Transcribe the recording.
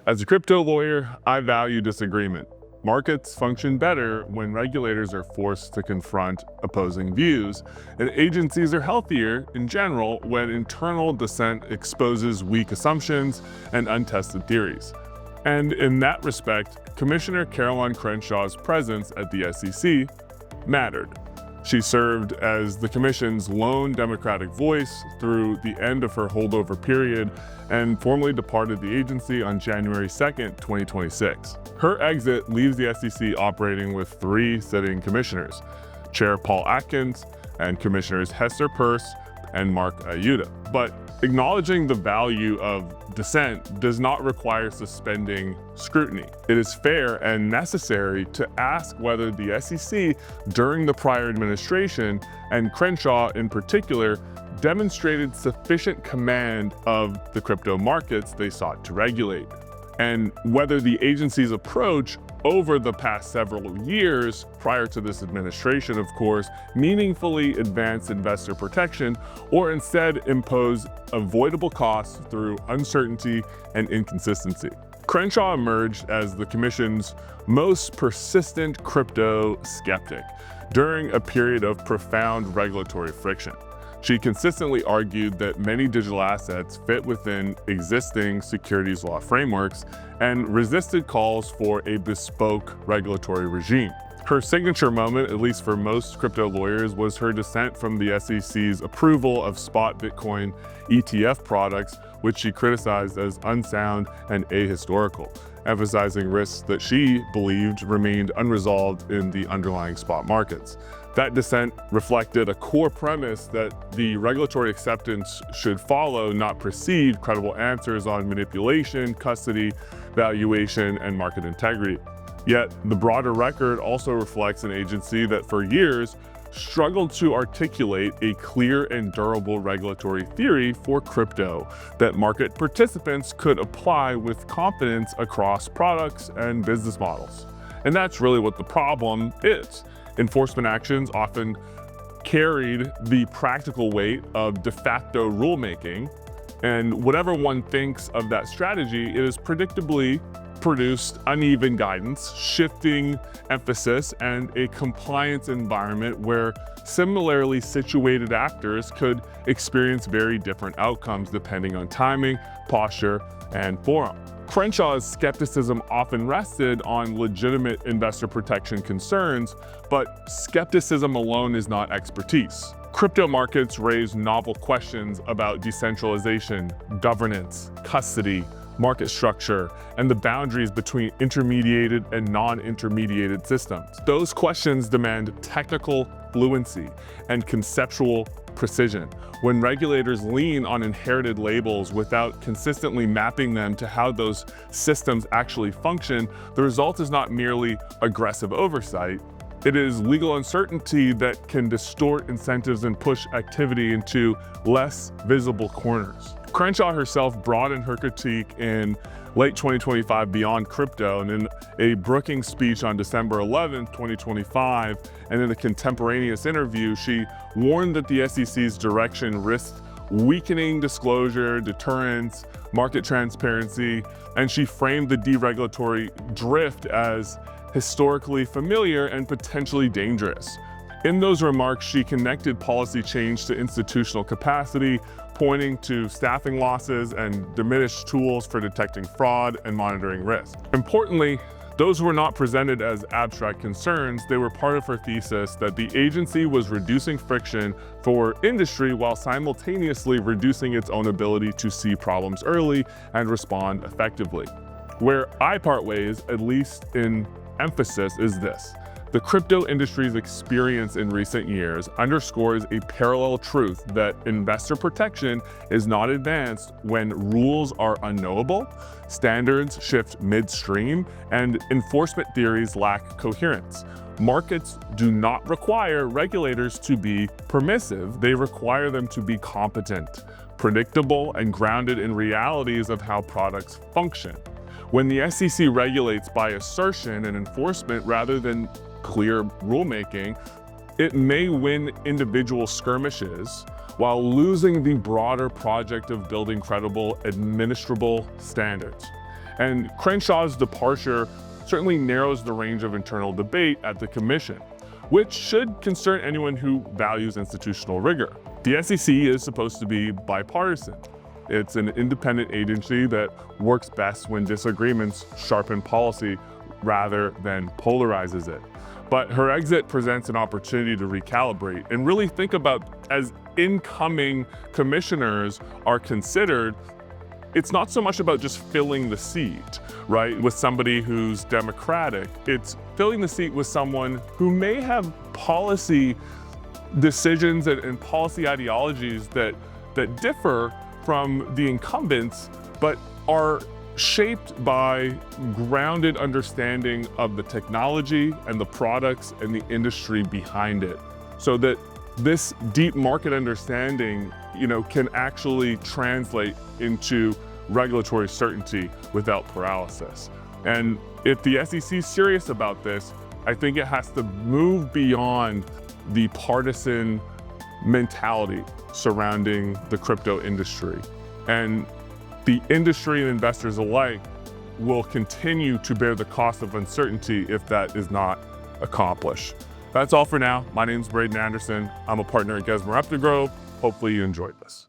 As a crypto lawyer, I value disagreement. Markets function better when regulators are forced to confront opposing views, and agencies are healthier in general when internal dissent exposes weak assumptions and untested theories. And in that respect, Commissioner Crenshaw's presence at the SEC mattered. She served as the Commission's lone Democratic voice through the end of her holdover period and formally departed the agency on January 2, 2026. Her exit leaves the SEC operating with 3 sitting commissioners, Chair Paul Atkins and Commissioners Hester Peirce and Mark Ayuda. But acknowledging the value of dissent does not require suspending scrutiny. It is fair and necessary to ask whether the SEC during the prior administration, and Crenshaw in particular, demonstrated sufficient command of the crypto markets they sought to regulate, and whether the agency's approach over the past several years, prior to this administration of course, meaningfully advanced investor protection or instead impose avoidable costs through uncertainty and inconsistency. Crenshaw emerged as the Commission's most persistent crypto skeptic during a period of profound regulatory friction. She consistently argued that many digital assets fit within existing securities law frameworks and resisted calls for a bespoke regulatory regime. Her signature moment, at least for most crypto lawyers, was her dissent from the SEC's approval of spot Bitcoin ETF products, which she criticized as unsound and ahistorical, emphasizing risks that she believed remained unresolved in the underlying spot markets. That dissent reflected a core premise that the regulatory acceptance should follow, not precede, credible answers on manipulation, custody, valuation, and market integrity. Yet, the broader record also reflects an agency that for years struggled to articulate a clear and durable regulatory theory for crypto that market participants could apply with confidence across products and business models. And that's really what the problem is. Enforcement actions often carried the practical weight of de facto rulemaking, and whatever one thinks of that strategy, it has predictably produced uneven guidance, shifting emphasis, and a compliance environment where similarly situated actors could experience very different outcomes depending on timing, posture, and forum. Crenshaw's skepticism often rested on legitimate investor protection concerns, but skepticism alone is not expertise. Crypto markets raise novel questions about decentralization, governance, custody, market structure, and the boundaries between intermediated and non-intermediated systems. Those questions demand technical fluency and conceptual precision. When regulators lean on inherited labels without consistently mapping them to how those systems actually function, the result is not merely aggressive oversight. It is legal uncertainty that can distort incentives and push activity into less visible corners. Crenshaw herself broadened her critique in late 2025 beyond crypto, and in a Brookings speech on December 11, 2025, and in a contemporaneous interview, she warned that the SEC's direction risked weakening disclosure, deterrence, market transparency, and she framed the deregulatory drift as historically familiar and potentially dangerous. In those remarks, she connected policy change to institutional capacity, pointing to staffing losses and diminished tools for detecting fraud and monitoring risk. Importantly, those were not presented as abstract concerns. They were part of her thesis that the agency was reducing friction for industry while simultaneously reducing its own ability to see problems early and respond effectively. Where I part ways, at least in emphasis, is this. The crypto industry's experience in recent years underscores a parallel truth that investor protection is not advanced when rules are unknowable, standards shift midstream, and enforcement theories lack coherence. Markets do not require regulators to be permissive, they require them to be competent, predictable, and grounded in realities of how products function. When the SEC regulates by assertion and enforcement rather than clear rulemaking, it may win individual skirmishes while losing the broader project of building credible, administrable standards. And Crenshaw's departure certainly narrows the range of internal debate at the Commission, which should concern anyone who values institutional rigor. The SEC is supposed to be bipartisan. It's an independent agency that works best when disagreements sharpen policy rather than polarizes it. But her exit presents an opportunity to recalibrate and really think about, as incoming commissioners are considered, it's not so much about just filling the seat, right, with somebody who's Democratic. It's filling the seat with someone who may have policy decisions and policy ideologies that differ from the incumbents, but are shaped by grounded understanding of the technology and the products and the industry behind it, so that this deep market understanding, can actually translate into regulatory certainty without paralysis. And if the SEC is serious about this, I think it has to move beyond the partisan mentality surrounding the crypto industry. And the industry and investors alike will continue to bear the cost of uncertainty if that is not accomplished. That's all for now. My name is Braeden Anderson. I'm a partner at Gesmer Updegrove. Hopefully you enjoyed this.